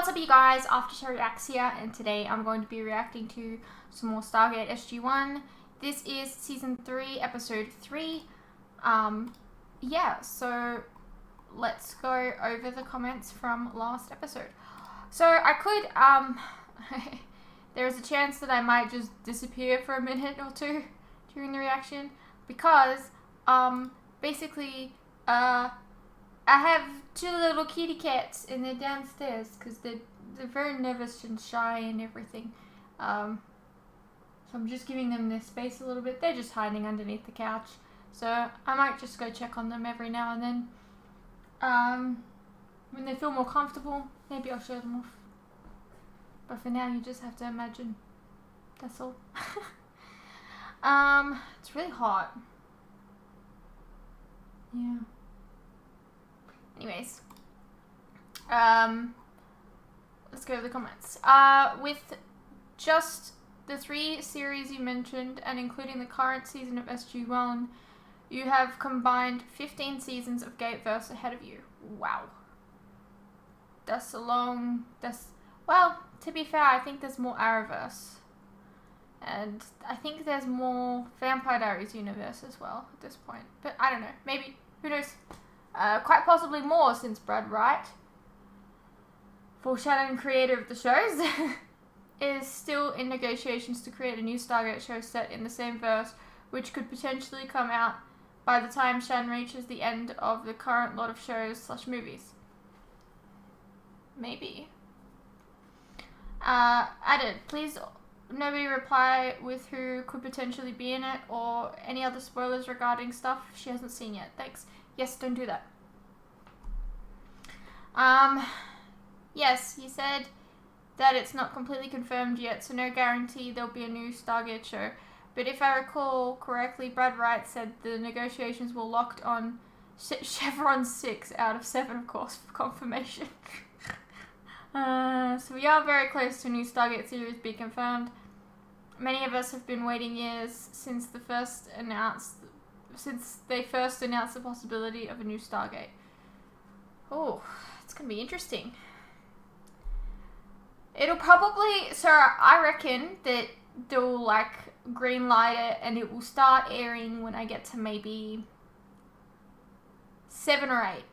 what's up you guys, Aftershow Reacts here, and today I'm going to be reacting to some more Stargate SG-1. This is Season 3, Episode 3. Yeah, so let's go over the comments from last episode. So I could, there's a chance that I might just disappear for a minute or two during the reaction, because, basically, I have two little kitty cats and they're downstairs because they're very nervous and shy and everything. So I'm just giving them their space a little bit. They're just hiding underneath the couch. So I might just go check on them every now and then. When they feel more comfortable, maybe I'll show them off. But for now, you just have to imagine. That's all. It's really hot. Yeah. Anyways, let's go to the comments. With just the 3 series you mentioned, and including the current season of SG-1, you have combined 15 seasons of Gateverse ahead of you. Wow. That's a long, well, to be fair, I think there's more Arrowverse. And I think there's more Vampire Diaries universe as well at this point. But I don't know, maybe, who knows? Quite possibly more, since Brad Wright, foreshadowing creator of the shows, is still in negotiations to create a new Stargate show set in the same verse, which could potentially come out by the time Shan reaches the end of the current lot of shows/movies. Maybe. Added, please nobody reply with who could potentially be in it or any other spoilers regarding stuff she hasn't seen yet. Thanks. Yes, don't do that. Yes, he said that it's not completely confirmed yet, so no guarantee there'll be a new Stargate show. But if I recall correctly, Brad Wright said the negotiations were locked on Chevron 6 out of 7, of course, for confirmation. So we are very close to a new Stargate series being confirmed. Many of us have been waiting years since they first announced the possibility of a new Stargate. Oh, it's gonna be interesting. It'll probably, so I reckon that they'll like green light it and it will start airing when I get to maybe 7 or 8,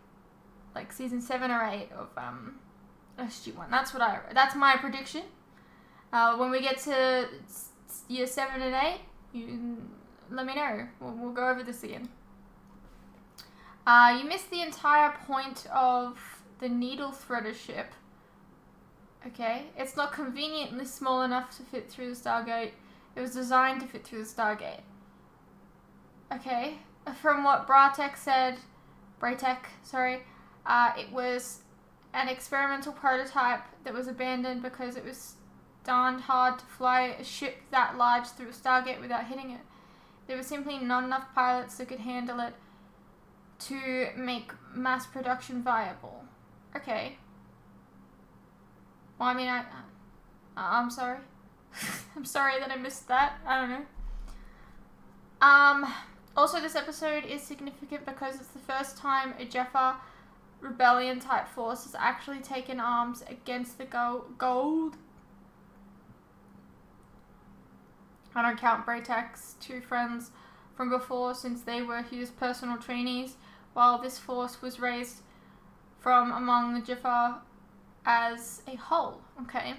like season 7 or 8 of SG-1. That's my prediction. When we get to year 7 and 8, you let me know. We'll go over this again. You missed the entire point of the needle threader ship. Okay, it's not conveniently small enough to fit through the Stargate. It was designed to fit through the Stargate. Okay, from what Braytek said, it was an experimental prototype that was abandoned because it was darned hard to fly a ship that large through a Stargate without hitting it. There were simply not enough pilots that could handle it to make mass production viable. Okay. Well, I mean, I'm sorry. I'm sorry that I missed that. I don't know. Also, this episode is significant because it's the first time a Jaffa rebellion type force has actually taken arms against the Goa'uld. I don't count Braytek's 2 friends from before, since they were his personal trainees, while this force was raised from among the Jaffa as a whole. Okay.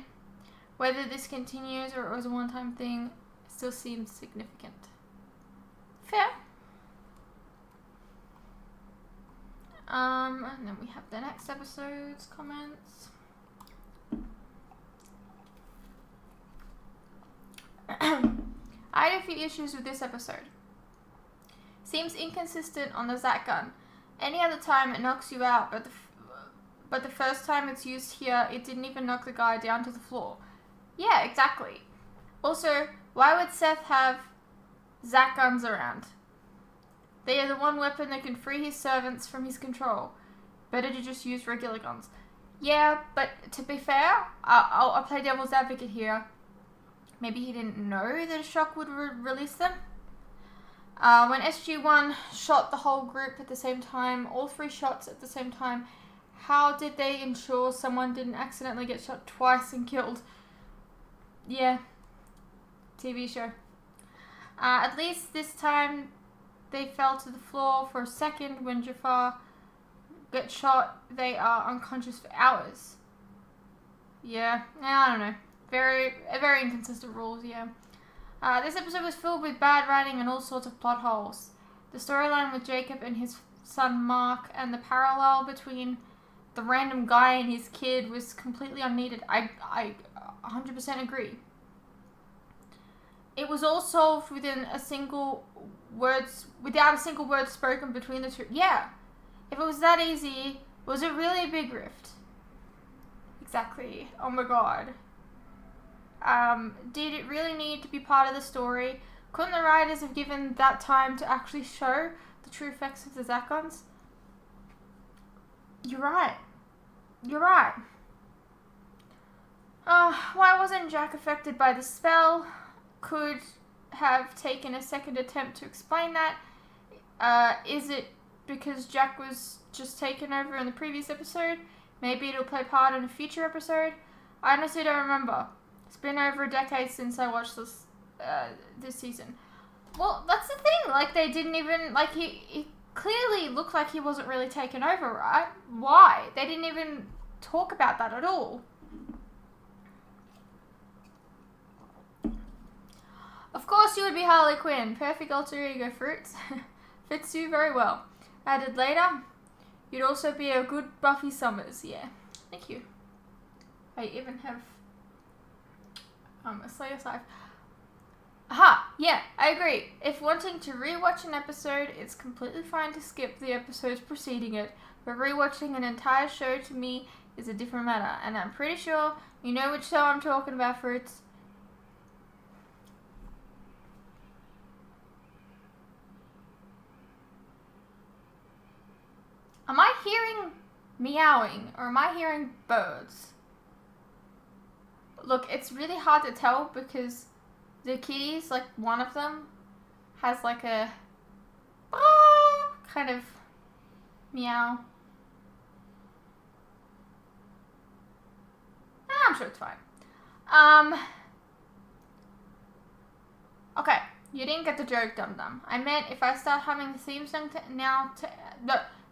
Whether this continues or it was a one-time thing still seems significant. Fair. And then we have the next episode's comments. I had a few issues with this episode. Seems inconsistent on the Zat gun. Any other time it knocks you out, but the first time it's used here, it didn't even knock the guy down to the floor. Yeah, exactly. Also, why would Seth have Zat guns around? They are the one weapon that can free his servants from his control. Better to just use regular guns. Yeah, but to be fair, I'll play devil's advocate here. Maybe he didn't know that a shock would release them. When SG-1 shot the whole group at the same time, all 3 shots at the same time, How did they ensure someone didn't accidentally get shot twice and killed? Yeah. TV show. At least this time they fell to the floor for a second. When Jafar gets shot, they are unconscious for hours. Yeah, I don't know. Very inconsistent rules, yeah. This episode was filled with bad writing and all sorts of plot holes. The storyline with Jacob and his son Mark and the parallel between the random guy and his kid was completely unneeded. I 100% agree. It was all solved without a single word spoken between the two. Yeah. If it was that easy, was it really a big rift? Exactly. Oh my god. Did it really need to be part of the story? Couldn't the writers have given that time to actually show the true effects of the Zat guns? You're right. Why wasn't Jack affected by the spell? Could have taken a second attempt to explain that. Is it because Jack was just taken over in the previous episode? Maybe it'll play part in a future episode? I honestly don't remember. It's been over a decade since I watched this season. Well, that's the thing. Like, they didn't even, like, he clearly looked like he wasn't really taken over, right? Why? They didn't even talk about that at all. Of course you would be Harley Quinn. Perfect alter ego fruits. Fits you very well. Added later, you'd also be a good Buffy Summers. Yeah. Thank you. I even have a Slayer Scythe. Aha! Yeah, I agree. If wanting to rewatch an episode, it's completely fine to skip the episodes preceding it, but rewatching an entire show to me is a different matter, and I'm pretty sure you know which show I'm talking about, Fruits. Am I hearing meowing, or am I hearing birds? Look, it's really hard to tell because the kitties, like one of them, has like a kind of meow. I'm sure it's fine. Okay, you didn't get the joke, Dum Dum. I meant if I start humming the theme song if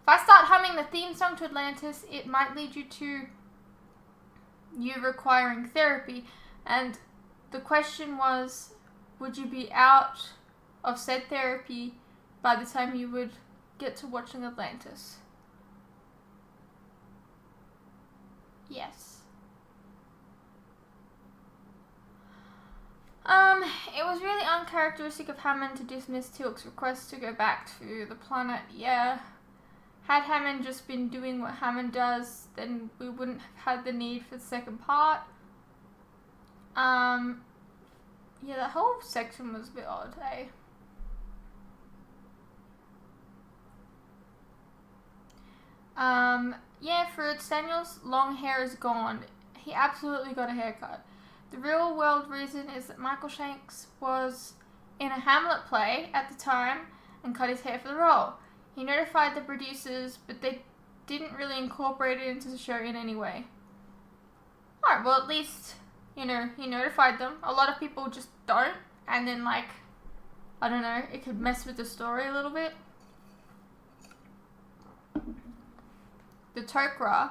I start humming the theme song to Atlantis, it might lead you to you requiring therapy. And the question was, would you be out of said therapy by the time you would get to watching Atlantis? Yes. It was really uncharacteristic of Hammond to dismiss Teal'c's request to go back to the planet. Yeah. Had Hammond just been doing what Hammond does, then we wouldn't have had the need for the second part. Yeah, that whole section was a bit odd, eh? Yeah, Fruits, Daniel's long hair is gone. He absolutely got a haircut. The real world reason is that Michael Shanks was in a Hamlet play at the time and cut his hair for the role. He notified the producers, but they didn't really incorporate it into the show in any way. Alright, well at least, you know, he notified them. A lot of people just don't, and then like, I don't know, it could mess with the story a little bit. The Tok'ra,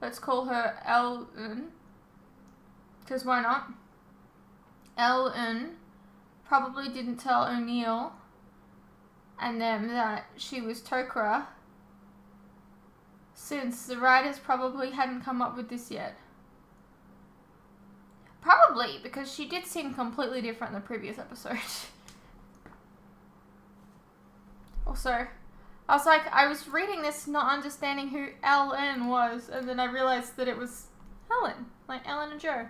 let's call her El-Un, because why not? El-Un probably didn't tell O'Neill and them that she was Tok'ra, since the writers probably hadn't come up with this yet. Probably, because she did seem completely different in the previous episode. Also, I was like, I was reading this not understanding who Ellen was, and then I realized that it was Helen, like Ellen and Joe.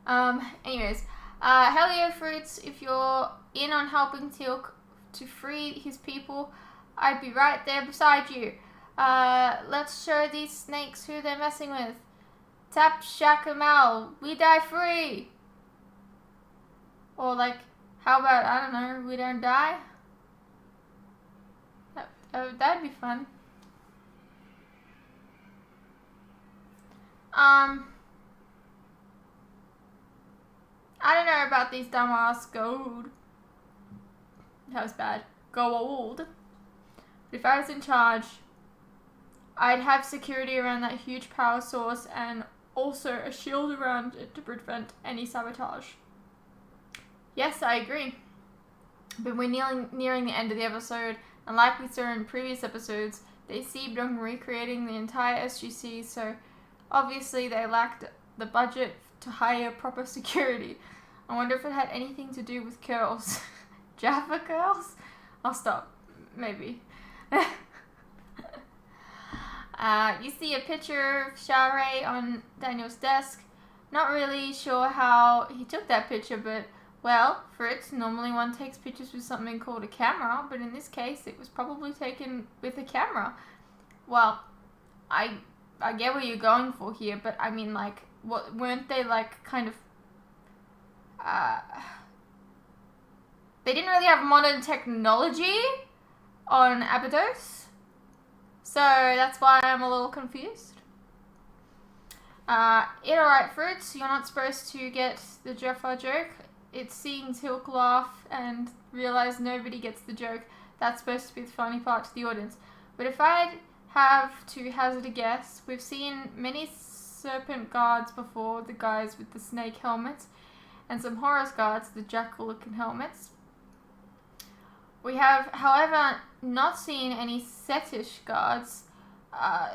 Anyways, hell yeah, Fruits, if you're in on helping Teal'c to free his people, I'd be right there beside you. Let's show these snakes who they're messing with. Tap Shakamal, we die free. Or like, how about, I don't know, we don't die? Oh, that'd be fun. I don't know about these dumbass Goa'uld. That was bad. Goa'uld. But if I was in charge, I'd have security around that huge power source and also a shield around it to prevent any sabotage. Yes, I agree. But we're nearing the end of the episode, and like we saw in previous episodes, they seemed on recreating the entire SGC, so obviously they lacked the budget to hire proper security. I wonder if it had anything to do with curls. Jaffa curls? I'll stop. Maybe. You see a picture of Shara on Daniel's desk. Not really sure how he took that picture, but, well, Fritz, normally one takes pictures with something called a camera, but in this case it was probably taken with a camera. Well, I get what you're going for here, but I mean, like, what, weren't they, like, kind of, they didn't really have modern technology on Abydos, so that's why I'm a little confused. Alright, Fritz, you're not supposed to get the Jaffa joke. It's seeing Tilk laugh and realize nobody gets the joke. That's supposed to be the funny part to the audience. But if I'd have to hazard a guess, we've seen many serpent guards before, the guys with the snake helmets, and some Horus guards, the jackal-looking helmets. We have, however, not seen any Setish guards,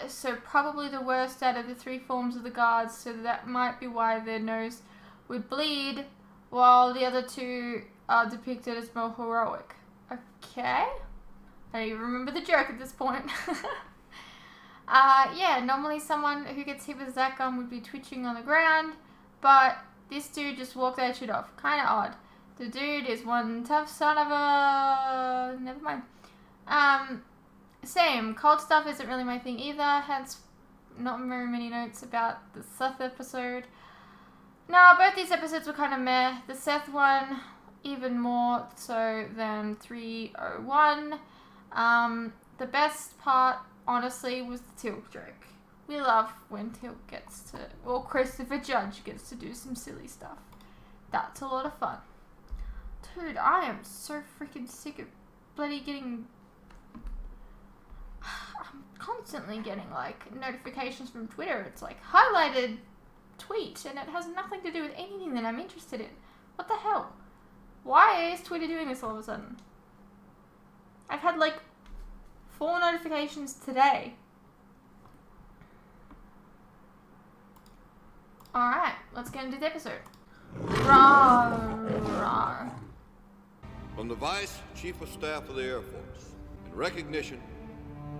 so probably the worst out of the three forms of the guards, so that might be why their nose would bleed, while the other two are depicted as more heroic. Okay? I don't even remember the joke at this point. Yeah, normally someone who gets hit with that gun would be twitching on the ground, but this dude just walked that shit off. Kinda odd. The dude is one tough son of a... Never mind. Same. Cold stuff isn't really my thing either, hence not very many notes about the Seth episode. No, both these episodes were kind of meh. The Seth one, even more so than 301. The best part, honestly, was the Tilk joke. We love when Tilk gets to, or Christopher Judge gets to do some silly stuff. That's a lot of fun. Dude, I am so freaking sick of bloody getting... I'm constantly getting, like, notifications from Twitter. It's like, highlighted tweet, and it has nothing to do with anything that I'm interested in. What the hell? Why is Twitter doing this all of a sudden? I've had, like, 4 notifications today. Alright, let's get into the episode. Rawr, rawr. From the Vice Chief of Staff of the Air Force, in recognition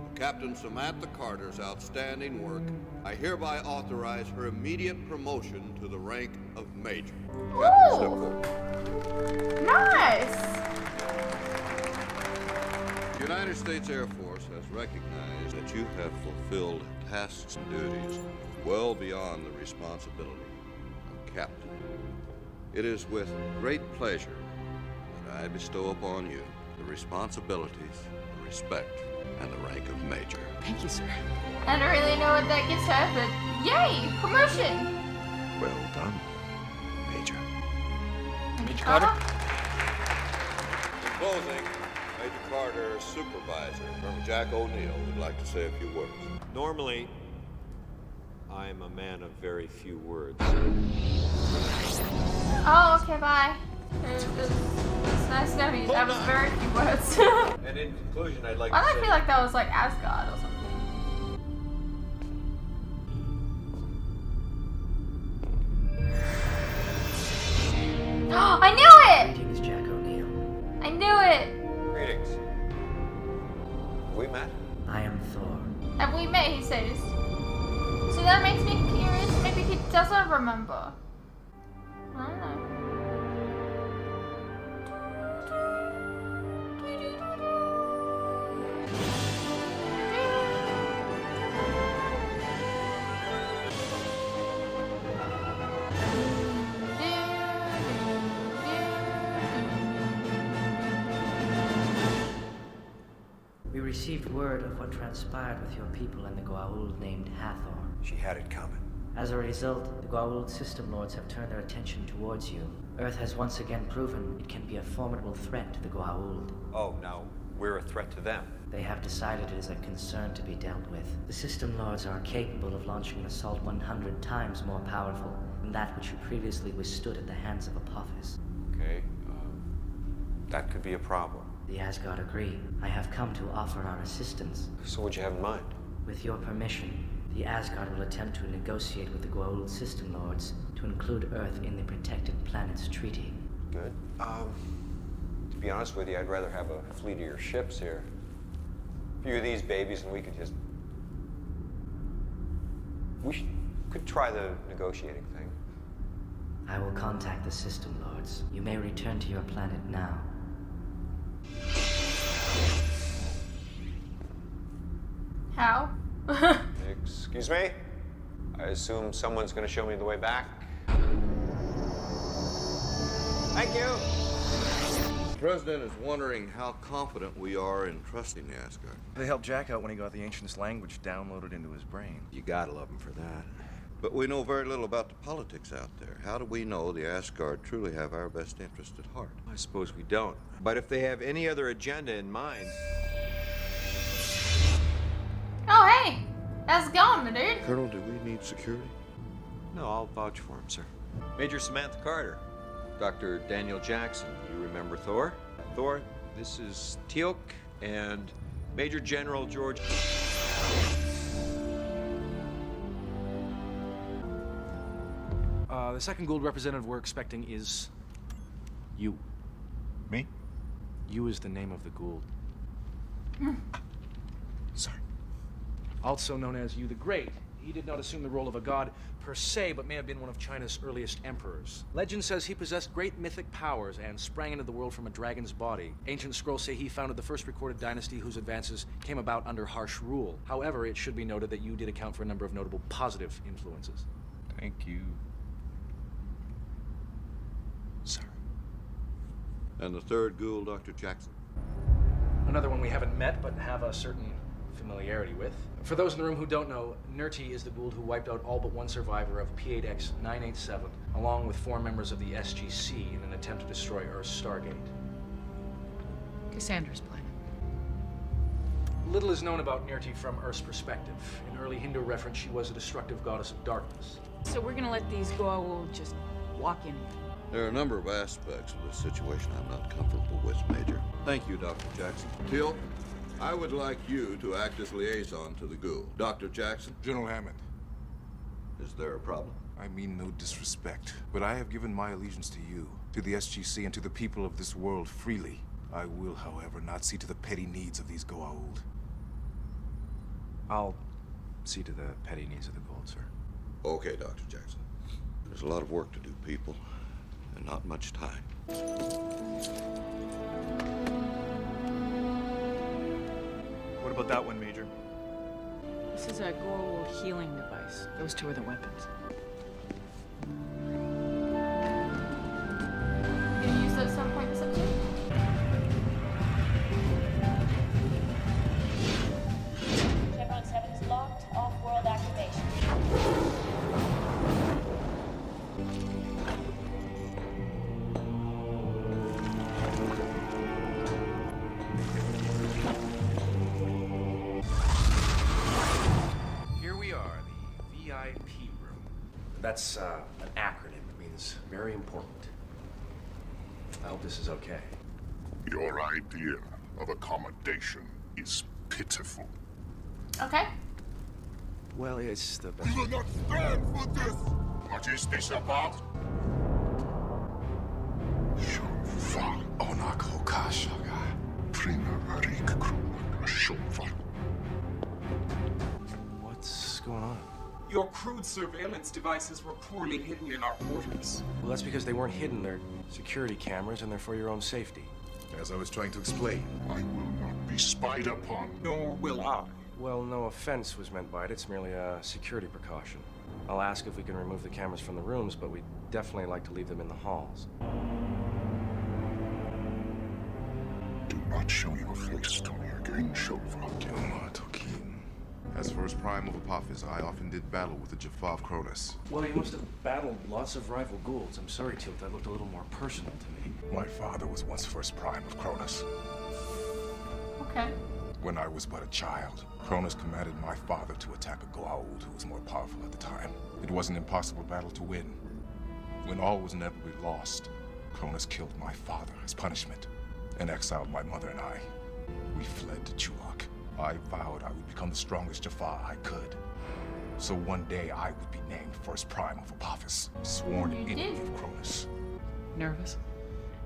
of Captain Samantha Carter's outstanding work, I hereby authorize her immediate promotion to the rank of Major. Captain, step forward. Nice! The United States Air Force has recognized that you have fulfilled tasks and duties well beyond the responsibility of Captain. It is with great pleasure that I bestow upon you the responsibilities, the respect, and the rank of Major. Thank you, sir. I don't really know what that gets her, but yay! Promotion! Well done, Major. Major Carter? In closing, Major Carter's supervisor, Colonel Jack O'Neill, would like to say a few words. Normally, I am a man of very few words. Oh, okay, bye. It's nice to know you. That was very few words. And in conclusion, I'd like Why to do say... I feel like that was like Asgard or something? I knew it! Greetings, Jack O'Neill. I knew it! Greetings. We met? I am Thor. Have we met, he says. So that makes me curious. Maybe he doesn't remember. I don't know. We received word of what transpired with your people and the Goa'uld named Hathor. She had it coming. As a result, the Goa'uld system lords have turned their attention towards you. Earth has once again proven it can be a formidable threat to the Goa'uld. Oh, now we're a threat to them. They have decided it is a concern to be dealt with. The system lords are capable of launching an assault 100 times more powerful than that which you previously withstood at the hands of Apophis. Okay, that could be a problem. The Asgard agree. I have come to offer our assistance. So what'd you have in mind? With your permission, the Asgard will attempt to negotiate with the Goa'uld system lords to include Earth in the Protected Planets Treaty. Good. To be honest with you, I'd rather have a fleet of your ships here. A few of these babies and we could just... could try the negotiating thing. I will contact the system lords. You may return to your planet now. How? Excuse me? I assume someone's gonna show me the way back. Thank you! The President is wondering how confident we are in trusting the Asgard. They helped Jack out when he got the Ancient's language downloaded into his brain. You gotta love him for that. But we know very little about the politics out there. How do we know the Asgard truly have our best interest at heart? I suppose we don't. But if they have any other agenda in mind... Oh, hey! How's it going, my dude? Colonel, do we need security? No, I'll vouch for him, sir. Major Samantha Carter. Dr. Daniel Jackson. You remember Thor? Thor, this is Teal'c and Major General George... The second Goa'uld representative we're expecting is... you. Me? You is the name of the Goa'uld. Sorry. Also known as You the Great. He did not assume the role of a god per se, but may have been one of China's earliest emperors. Legend says he possessed great mythic powers and sprang into the world from a dragon's body. Ancient scrolls say he founded the first recorded dynasty whose advances came about under harsh rule. However, it should be noted that you did account for a number of notable positive influences. Thank you. Sorry. And the third Goa'uld, Dr. Jackson? Another one we haven't met, but have a certain familiarity with. For those in the room who don't know, Nerti is the Goa'uld who wiped out all but one survivor of P8X 987, along with 4 members of the SGC in an attempt to destroy Earth's Stargate. Cassandra's planet. Little is known about Nerti from Earth's perspective. In early Hindu reference, she was a destructive goddess of darkness. So we're gonna let these Goa'uld just walk in here. There are a number of aspects of this situation I'm not comfortable with, Major. Thank you, Dr. Jackson. Teal'c, I would like you to act as liaison to the Goa'uld. Dr. Jackson, General Hammond, is there a problem? I mean no disrespect, but I have given my allegiance to you, to the SGC, and to the people of this world freely. I will, however, not see to the petty needs of these Goa'uld. I'll see to the petty needs of the Goa'uld, sir. Okay, Dr. Jackson. There's a lot of work to do, people, and not much time. What about that one, Major? This is a Goa'uld healing device. Those 2 are the weapons. You gonna use those at some point this episode? Chevron 7 is locked. Off-world activation. Here we are, the VIP room. That's an acronym. It means very important. I hope this is okay. Your idea of accommodation is pitiful. Okay. Well, it's the best. You will not stand for this! What is this about? Shonfa onak hokashaga. Prina varik krumaka shonfa. What's going on? Your crude surveillance devices were poorly hidden in our quarters. Well, that's because they weren't hidden. They're security cameras, and they're for your own safety. As I was trying to explain, I will not be spied upon. Nor will I. Well, no offense was meant by it. It's merely a security precaution. I'll ask if we can remove the cameras from the rooms, but we'd definitely like to leave them in the halls. Do not show your face to me again, Shova. As first prime of Apophis, I often did battle with the Jaffa of Cronus. Well, you must have battled lots of rival Goa'ulds. I'm sorry, Teal'c, that looked a little more personal to me. My father was once first prime of Cronus. Okay. When I was but a child, Cronus commanded my father to attack a Goa'uld who was more powerful at the time. It was an impossible battle to win. When all was inevitably lost, Cronus killed my father as punishment and exiled my mother and I. We fled to Chulak. I vowed I would become the strongest Jaffa I could. So one day I would be named first prime of Apophis, sworn enemy of Cronus. Nervous?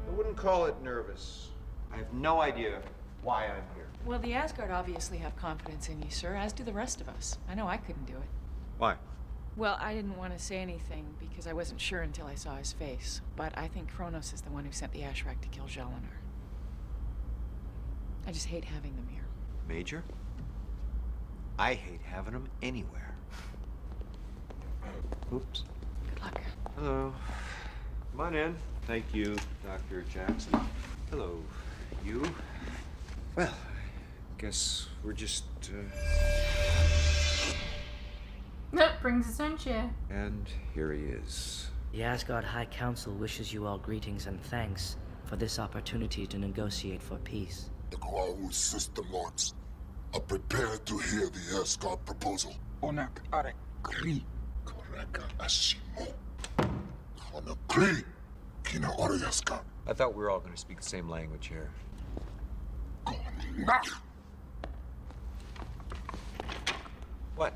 I wouldn't call it nervous. I have no idea why I'm here. Well, the Asgard obviously have confidence in you, sir, as do the rest of us. I know I couldn't do it. Why? Well, I didn't want to say anything because I wasn't sure until I saw his face. But I think Kronos is the one who sent the Ashrak to kill Jalinar. I just hate having them here. Major? I hate having them anywhere. Oops. Good luck. Hello. Come on in. Thank you, Dr. Jackson. Hello, you. Well, guess we're just, That brings his own chair. And here he is. The Asgard High Council wishes you all greetings and thanks for this opportunity to negotiate for peace. The Goa'uld system lords are prepared to hear the Asgard proposal. Onak are kri. Koreka asimo. Hana kri. Kina Oriaska. I thought we were all going to speak the same language here. Nah. What?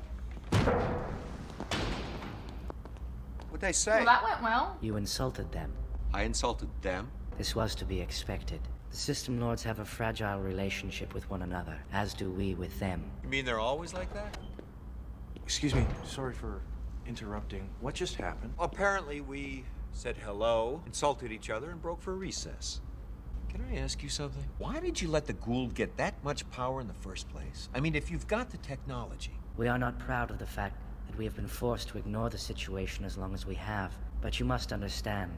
What'd I say? Well, that went well. You insulted them. I insulted them? This was to be expected. The System Lords have a fragile relationship with one another, as do we with them. You mean they're always like that? Excuse me, sorry for interrupting. What just happened? Well, apparently we said hello, insulted each other, and broke for a recess. Can I ask you something? Why did you let the Goa'uld get that much power in the first place? I mean, if you've got the technology. We are not proud of the fact that we have been forced to ignore the situation as long as we have. But you must understand,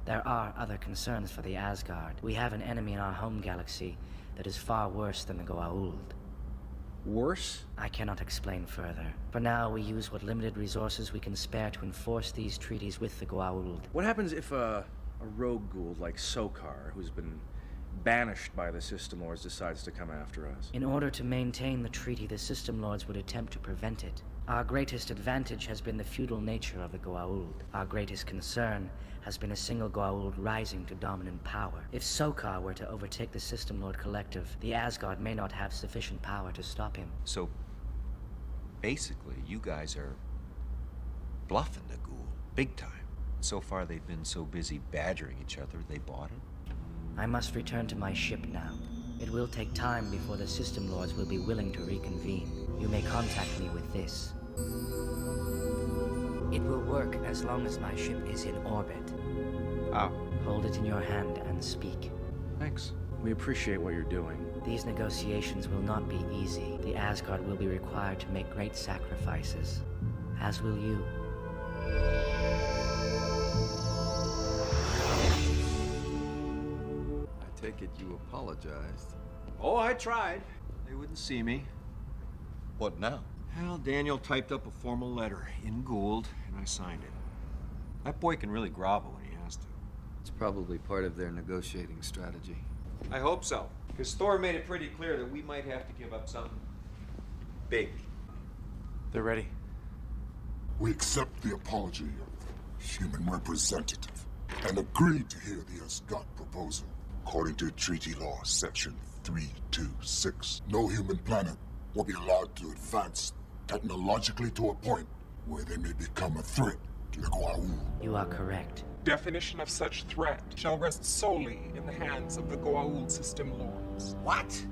there are other concerns for the Asgard. We have an enemy in our home galaxy that is far worse than the Goa'uld. Worse? I cannot explain further. For now, we use what limited resources we can spare to enforce these treaties with the Goa'uld. What happens if a rogue Goa'uld like Sokar, who's been banished by the System Lords, decides to come after us? In order to maintain the treaty, the System Lords would attempt to prevent it. Our greatest advantage has been the feudal nature of the Goa'uld. Our greatest concern has been a single Goa'uld rising to dominant power. If Sokar were to overtake the System Lord Collective, the Asgard may not have sufficient power to stop him. So, basically, you guys are bluffing the Goa'uld, big time. So far, they've been so busy badgering each other, they bought it. I must return to my ship now. It will take time before the System Lords will be willing to reconvene. You may contact me with this. It will work as long as my ship is in orbit. How? Hold it in your hand and speak. Thanks. We appreciate what you're doing. These negotiations will not be easy. The Asgard will be required to make great sacrifices, as will you. I take it you apologized. Oh, I tried. They wouldn't see me. What now? Well, Daniel typed up a formal letter in Goa'uld, and I signed it. That boy can really grovel when he has to. It's probably part of their negotiating strategy. I hope so, because Thor made it pretty clear that we might have to give up something big. They're ready. We accept the apology of human representative and agree to hear the Asgard proposal. According to treaty law, section 326, no human planet will be allowed to advance technologically to a point where they may become a threat to the Goa'uld. You are correct. Definition of such threat shall rest solely in the hands of the Goa'uld system lords. What?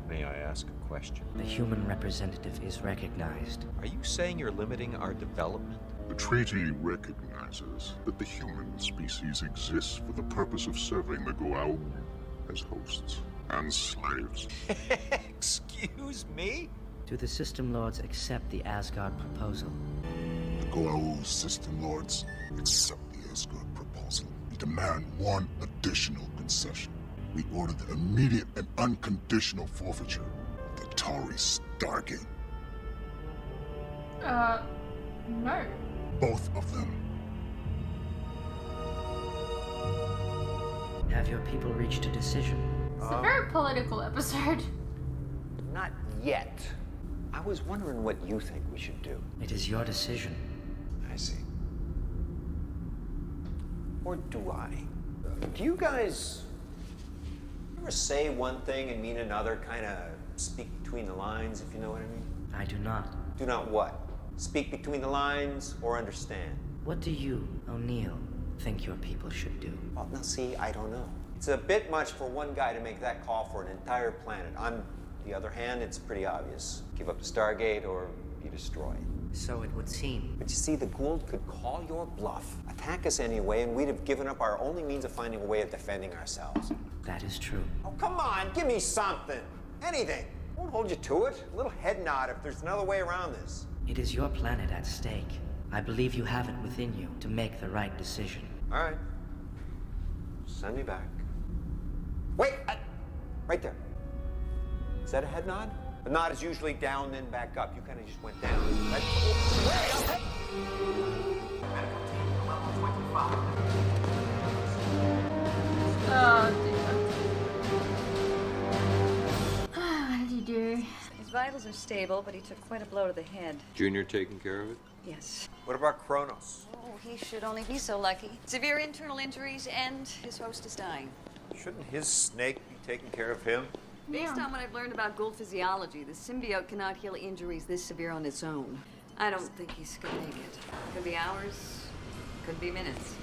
May I ask a question? The human representative is recognized. Are you saying you're limiting our development? The treaty recognizes that the human species exists for the purpose of serving the Goa'uld as hosts and slaves. Excuse me? Do the System Lords accept the Asgard proposal? The Goa'uld system lords accept the Asgard proposal. We demand one additional concession. we order the immediate and unconditional forfeiture of the Tauri Stargate. No. Both of them. Have your people reached a decision? It's a very political episode. Not yet. I was wondering what you think we should do. It is your decision. I see. Or do I? Do you guys ever say one thing and mean another, kind of speak between the lines, if you know what I mean? I do not. Do not what? Speak between the lines or understand? What do you, O'Neill, think your people should do? Well, now see, I don't know. It's a bit much for one guy to make that call for an entire planet. On the other hand, it's pretty obvious. Give up the Stargate or be destroyed. So it would seem. But you see, the Goa'uld could call your bluff, attack us anyway, and we'd have given up our only means of finding a way of defending ourselves. That is true. Oh, come on, give me something. Anything. I won't hold you to it. A little head nod if there's another way around this. It is your planet at stake. I believe you have it within you to make the right decision. All right. Send me back. Wait! Right there. Is that a head nod? A nod is usually down, then back up. You kind of just went down. Right? Oh, dear. What did he do? His vitals are stable, but he took quite a blow to the head. Junior taking care of it? Yes. What about Kronos? Oh, he should only be so lucky. Severe internal injuries, and his host is dying. Shouldn't his snake be taking care of him? Based on what I've learned about Goa'uld physiology, the symbiote cannot heal injuries this severe on its own. I don't think he's gonna make it. Could be hours, could be minutes.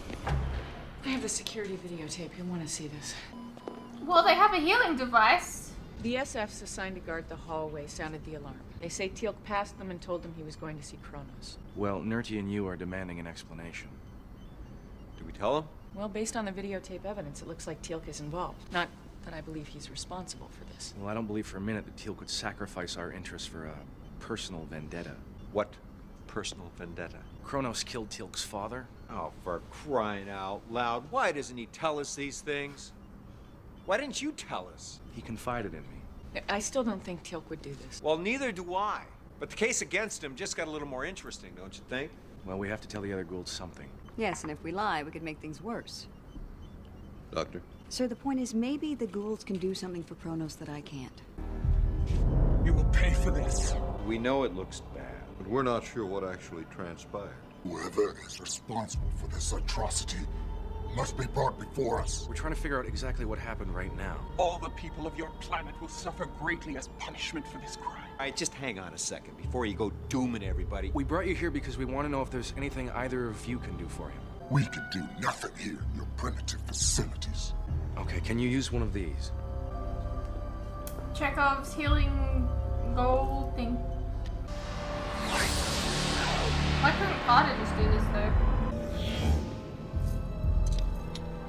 I have the security videotape. You'll want to see this. Well, they have a healing device. The SFs assigned to guard the hallway sounded the alarm. They say Teal'c passed them and told them he was going to see Kronos. Well, Nerti and you are demanding an explanation. Do we tell him? Well, based on the videotape evidence, it looks like Teal'c is involved. Not that I believe he's responsible for this. Well, I don't believe for a minute that Teal'c could sacrifice our interests for a personal vendetta. What personal vendetta? Kronos killed Teal'c's father. Oh, for crying out loud. Why doesn't he tell us these things? Why didn't you tell us? He confided in me. I still don't think Teal'c would do this. Well, neither do I. But the case against him just got a little more interesting, don't you think? Well, we have to tell the other Goa'ulds something. Yes, and if we lie, we could make things worse. Doctor? Sir, the point is maybe the Goa'ulds can do something for Kronos that I can't. You will pay for this. We know it looks bad. But we're not sure what actually transpired. Whoever is responsible for this atrocity must be brought before us. We're trying to figure out exactly what happened right now. All the people of your planet will suffer greatly as punishment for this crime. All right, just hang on a second before you go dooming everybody. We brought you here because we want to know if there's anything either of you can do for him. We can do nothing here in your primitive facilities. Okay, can you use one of these? Chekhov's healing gold thing. Why couldn't Carter just do this though?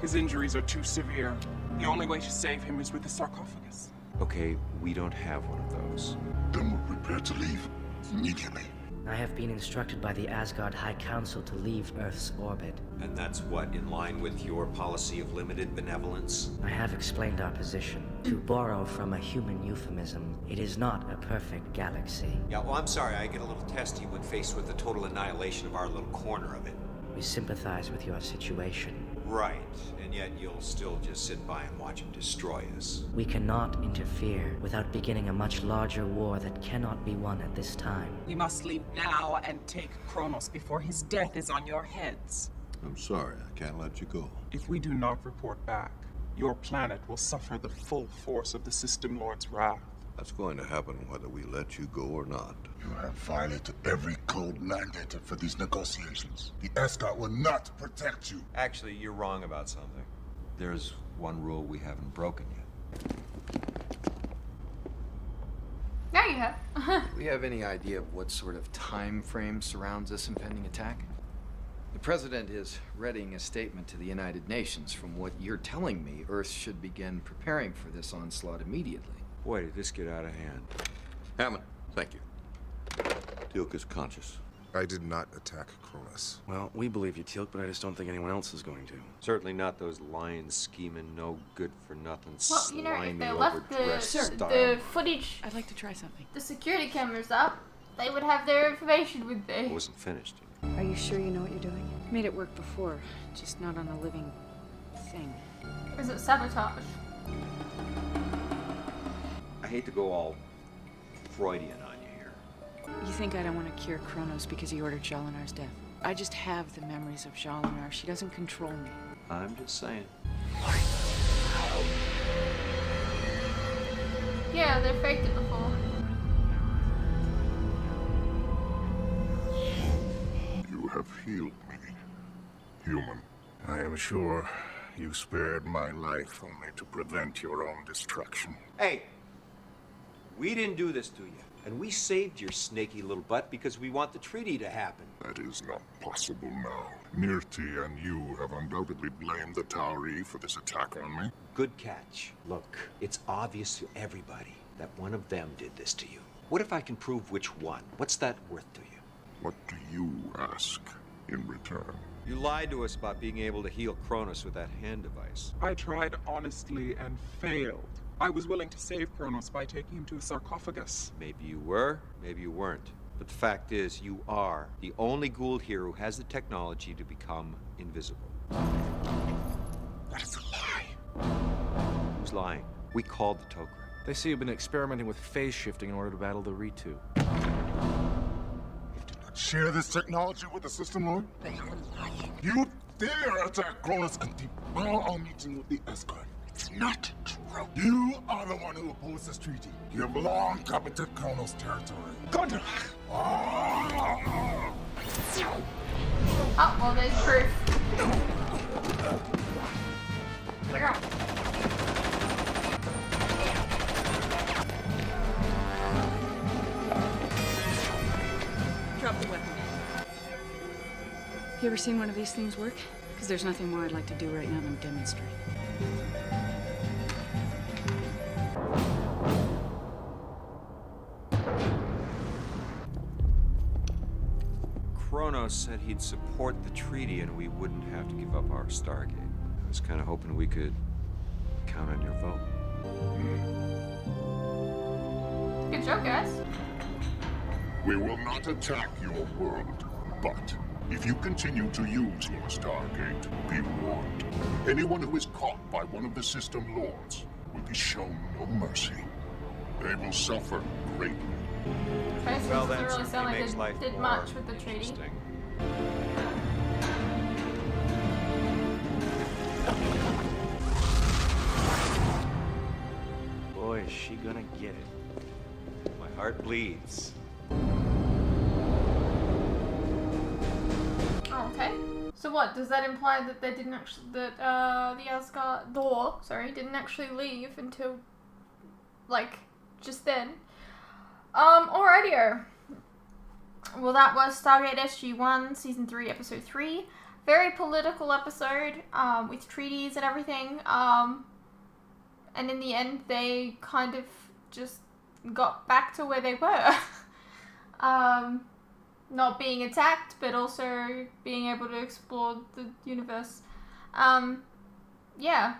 His injuries are too severe. The only way to save him is with the sarcophagus. Okay, we don't have one of those. Then we're prepared to leave immediately. I have been instructed by the Asgard High Council to leave Earth's orbit. And that's what, in line with your policy of limited benevolence? I have explained our position. To borrow from a human euphemism, it is not a perfect galaxy. Yeah, well, I'm sorry, I get a little testy when faced with the total annihilation of our little corner of it. We sympathize with your situation. Right, and yet you'll still just sit by and watch him destroy us. We cannot interfere without beginning a much larger war that cannot be won at this time. We must leave now and take Kronos before his death is on your heads. I'm sorry, I can't let you go. If we do not report back, your planet will suffer the full force of the System Lord's wrath. That's going to happen whether we let you go or not. You have violated every code mandated for these negotiations. The Asgard will not protect you. Actually, you're wrong about something. There's one rule we haven't broken yet. Now you have. Do we have any idea of what sort of time frame surrounds this impending attack? The President is readying a statement to the United Nations. From what you're telling me, Earth should begin preparing for this onslaught immediately. Boy, did this get out of hand. Hammond, thank you. Teal'c is conscious. I did not attack Cronus. Well, we believe you, Teal'c, but I just don't think anyone else is going to. Certainly not those lions scheming, no good for nothing, Well, you know, if slimy, they left overdressed style. the footage, I'd like to try something. the security cameras up, they would have their information, would they? It wasn't finished. Are you sure you know what you're doing? Made it work before, just not on a living thing. Is it sabotage? I hate to go all Freudian on you here. You think I don't want to cure Kronos because he ordered Jalinar's death? I just have the memories of Jalinar. She doesn't control me. I'm just saying. Yeah, they faked it before. You have healed me, human. I am sure you spared my life only to prevent your own destruction. Hey, we didn't do this to you. And we saved your snaky little butt because we want the treaty to happen. That is not possible now. Nirti and you have undoubtedly blamed the Tauri for this attack on me. Good catch. Look, it's obvious to everybody that one of them did this to you. What if I can prove which one? What's that worth to you? What do you ask in return? You lied to us about being able to heal Kronos with that hand device. I tried honestly and failed. I was willing to save Kronos by taking him to a sarcophagus. Maybe you were, maybe you weren't. But the fact is, you are the only Goa'uld here who has the technology to become invisible. That is a lie. Who's lying? We called the Tok'ra. They say you've been experimenting with phase shifting in order to battle the Ritu. Share this technology with the system, Lord? They are lying. You dare attack Cronus and derail our meeting with the escort. It's not true. You are the one who opposed this treaty. You have long coveted Cronus territory. Good. Oh, well, there's proof. Drop the weapon. You ever seen one of these things work? Because there's nothing more I'd like to do right now than demonstrate. Kronos said he'd support the treaty and we wouldn't have to give up our Stargate. I was kind of hoping we could count on your vote. Good job, guys. We will not attack your world, but if you continue to use your Stargate, be warned. Anyone who is caught by one of the system lords will be shown no mercy. They will suffer greatly. Well, then, really sound like they did much with the treaty. Boy, is she gonna get it. My heart bleeds. Oh, okay. So what, does that imply that they didn't actually, that the Asgard door, sorry, didn't actually leave until, like, just then? Alrighty. Well, that was Stargate SG-1, Season 3, Episode 3. Very political episode, with treaties and everything. And in the end, they kind of just got back to where they were. Not being attacked, but also being able to explore the universe. Yeah.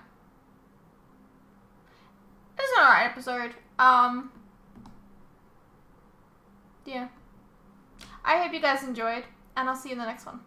It was an alright episode. Yeah. I hope you guys enjoyed, and I'll see you in the next one.